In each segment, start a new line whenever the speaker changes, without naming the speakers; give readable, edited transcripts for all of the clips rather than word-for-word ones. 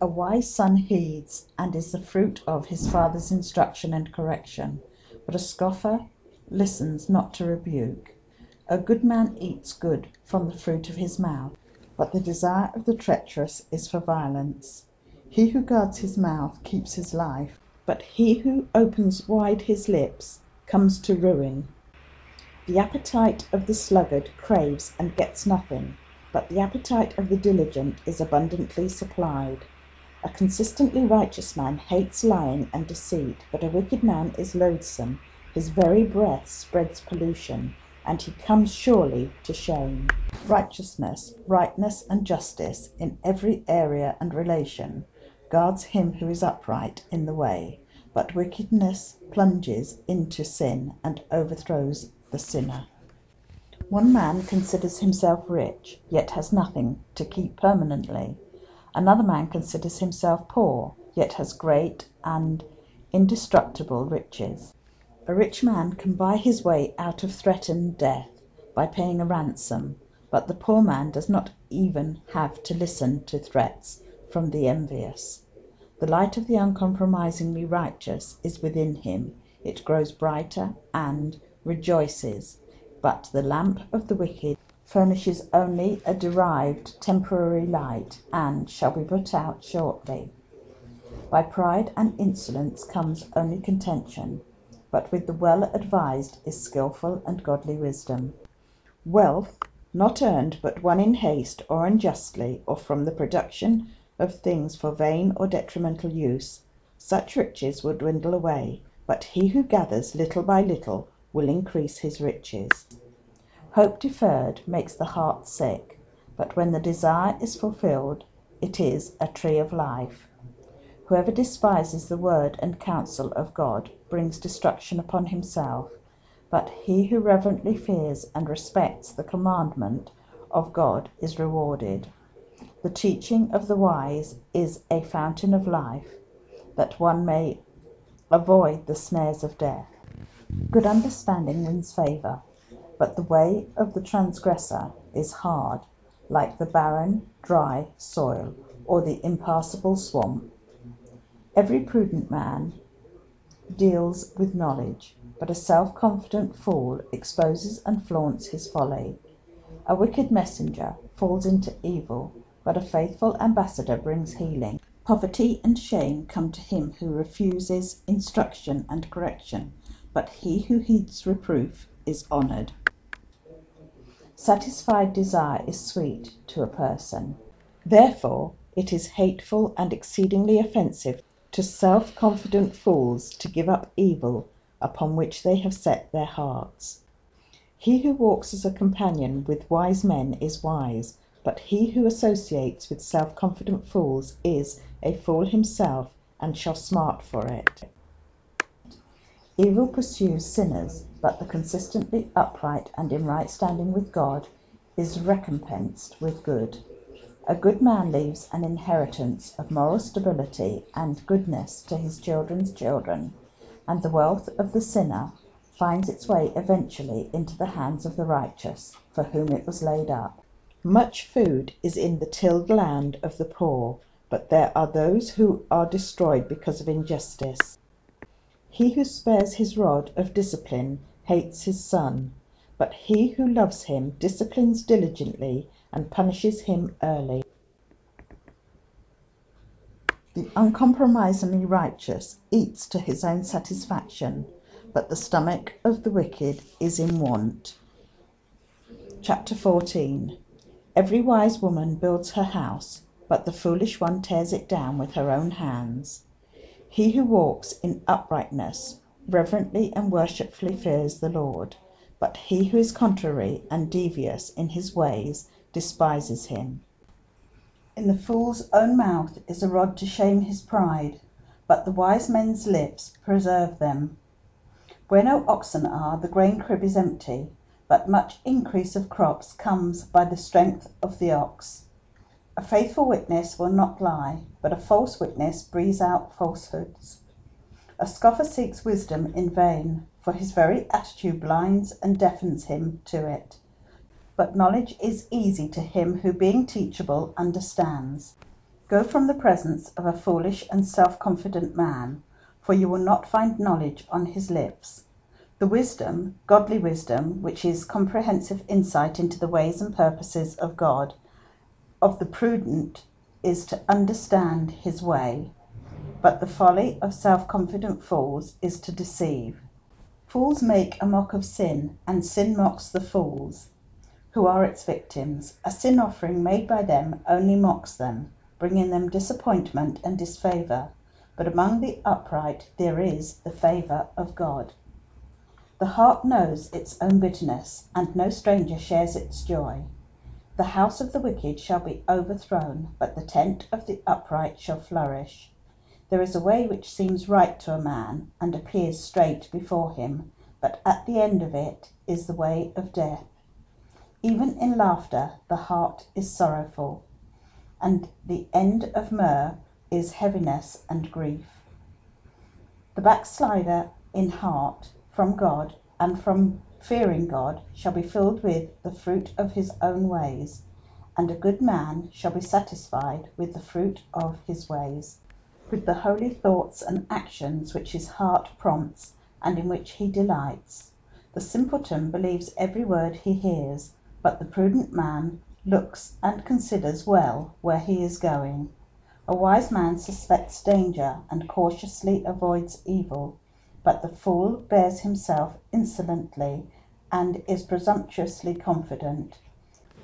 A wise son heeds, and is the fruit of his father's instruction and correction, but a scoffer listens not to rebuke. A good man eats good from the fruit of his mouth, but the desire of the treacherous is for violence. He who guards his mouth keeps his life, but he who opens wide his lips comes to ruin. The appetite of the sluggard craves and gets nothing, but the appetite of the diligent is abundantly supplied. A consistently righteous man hates lying and deceit, but a wicked man is loathsome. His very breath spreads pollution, and he comes surely to shame. Righteousness, rightness, and justice in every area and relation guards him who is upright in the way, but wickedness plunges into sin and overthrows the sinner. One man considers himself rich, yet has nothing to keep permanently. Another man considers himself poor, yet has great and indestructible riches. A rich man can buy his way out of threatened death by paying a ransom, but the poor man does not even have to listen to threats from the envious. The light of the uncompromisingly righteous is within him. It grows brighter and rejoices, but the lamp of the wicked furnishes only a derived temporary light, and shall be put out shortly. By pride and insolence comes only contention, but with the well-advised is skilful and godly wisdom. Wealth, not earned but won in haste or unjustly, or from the production of things for vain or detrimental use, such riches will dwindle away, but he who gathers little by little will increase his riches. Hope deferred makes the heart sick, but when the desire is fulfilled, it is a tree of life. Whoever despises the word and counsel of God brings destruction upon himself, but he who reverently fears and respects the commandment of God is rewarded. The teaching of the wise is a fountain of life, that one may avoid the snares of death. Good understanding wins favour, but the way of the transgressor is hard, like the barren, dry soil, or the impassable swamp. Every prudent man deals with knowledge, but a self-confident fool exposes and flaunts his folly. A wicked messenger falls into evil, but a faithful ambassador brings healing. Poverty and shame come to him who refuses instruction and correction, but he who heeds reproof is honoured. Satisfied desire is sweet to a person. Therefore it is hateful and exceedingly offensive to self-confident fools to give up evil upon which they have set their hearts. He who walks as a companion with wise men is wise, but he who associates with self-confident fools is a fool himself and shall smart for it. Evil pursues sinners, but the consistently upright and in right standing with God is recompensed with good. A good man leaves an inheritance of moral stability and goodness to his children's children, and the wealth of the sinner finds its way eventually into the hands of the righteous, for whom it was laid up. Much food is in the tilled land of the poor, but there are those who are destroyed because of injustice. He who spares his rod of discipline hates his son, but he who loves him disciplines diligently and punishes him early. The uncompromisingly righteous eats to his own satisfaction, but the stomach of the wicked is in want. Chapter 14. Every wise woman builds her house, but the foolish one tears it down with her own hands. He who walks in uprightness reverently and worshipfully fears the Lord, but he who is contrary and devious in his ways despises him. In the fool's own mouth is a rod to shame his pride, but the wise men's lips preserve them. Where no oxen are, the grain crib is empty, but much increase of crops comes by the strength of the ox. A faithful witness will not lie, but a false witness breathes out falsehoods. A scoffer seeks wisdom in vain, for his very attitude blinds and deafens him to it. But knowledge is easy to him who, being teachable, understands. Go from the presence of a foolish and self-confident man, for you will not find knowledge on his lips. The wisdom, godly wisdom, which is comprehensive insight into the ways and purposes of God, of the prudent, is to understand his way, but the folly of self-confident fools is to deceive. Fools make a mock of sin, and sin mocks the fools, who are its victims. A sin offering made by them only mocks them, bringing them disappointment and disfavour. But among the upright there is the favour of God. The heart knows its own bitterness, and no stranger shares its joy. The house of the wicked shall be overthrown, but the tent of the upright shall flourish. There is a way which seems right to a man, and appears straight before him, but at the end of it is the way of death. Even in laughter the heart is sorrowful, and the end of myrrh is heaviness and grief. The backslider in heart from God and from fearing God shall be filled with the fruit of his own ways, and a good man shall be satisfied with the fruit of his ways. With the holy thoughts and actions which his heart prompts and in which he delights. The simpleton believes every word he hears, but the prudent man looks and considers well where he is going. A wise man suspects danger and cautiously avoids evil, but the fool bears himself insolently and is presumptuously confident.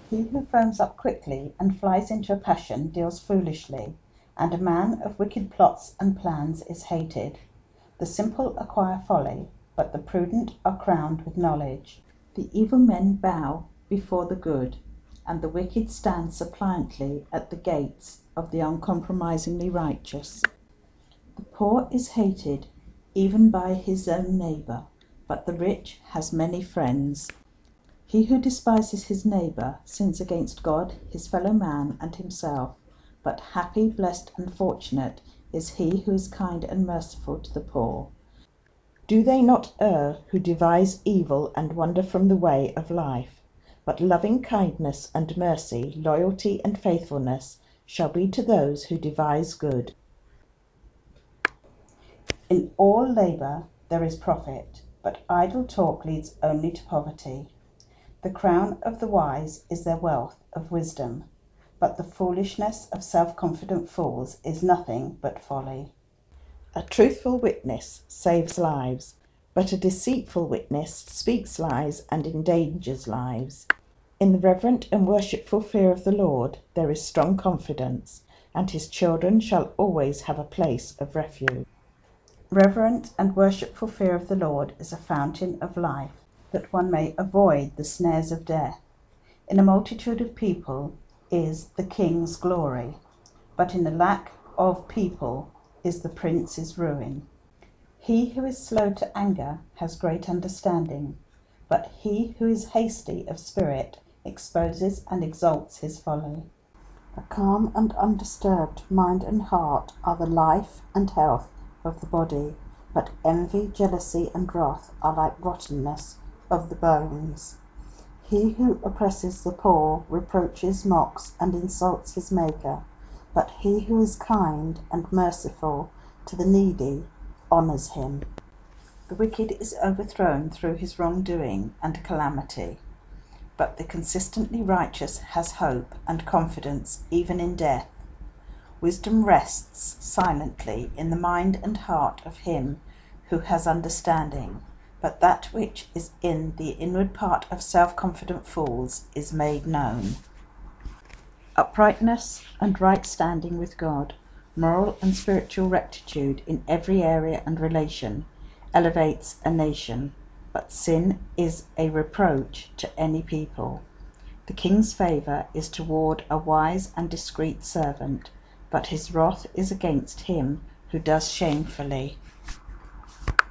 He who foams up quickly and flies into a passion deals foolishly, and a man of wicked plots and plans is hated. The simple acquire folly, but the prudent are crowned with knowledge. The evil men bow before the good, and the wicked stand suppliantly at the gates of the uncompromisingly righteous. The poor is hated even by his own neighbour, but the rich has many friends. He who despises his neighbour sins against God, his fellow man, and himself. But happy, blessed, and fortunate is he who is kind and merciful to the poor. Do they not err who devise evil and wander from the way of life? But loving kindness and mercy, loyalty and faithfulness shall be to those who devise good. In all labour there is profit, but idle talk leads only to poverty. The crown of the wise is their wealth of wisdom, but the foolishness of self-confident fools is nothing but folly. A truthful witness saves lives, but a deceitful witness speaks lies and endangers lives. In the reverent and worshipful fear of the Lord there is strong confidence, and his children shall always have a place of refuge. Reverent and worshipful fear of the Lord is a fountain of life, that one may avoid the snares of death. In a multitude of people is the king's glory, but in the lack of people is the prince's ruin. He who is slow to anger has great understanding, but he who is hasty of spirit exposes and exalts his folly. A calm and undisturbed mind and heart are the life and health of the body, but envy, jealousy, and wrath are like rottenness of the bones. He who oppresses the poor reproaches, mocks, and insults his Maker, but he who is kind and merciful to the needy honours him. The wicked is overthrown through his wrongdoing and calamity, but the consistently righteous has hope and confidence even in death. Wisdom rests silently in the mind and heart of him who has understanding, but that which is in the inward part of self-confident fools is made known. Uprightness and right standing with God, moral and spiritual rectitude in every area and relation, elevates a nation, but sin is a reproach to any people. The king's favour is toward a wise and discreet servant, but his wrath is against him who does shamefully.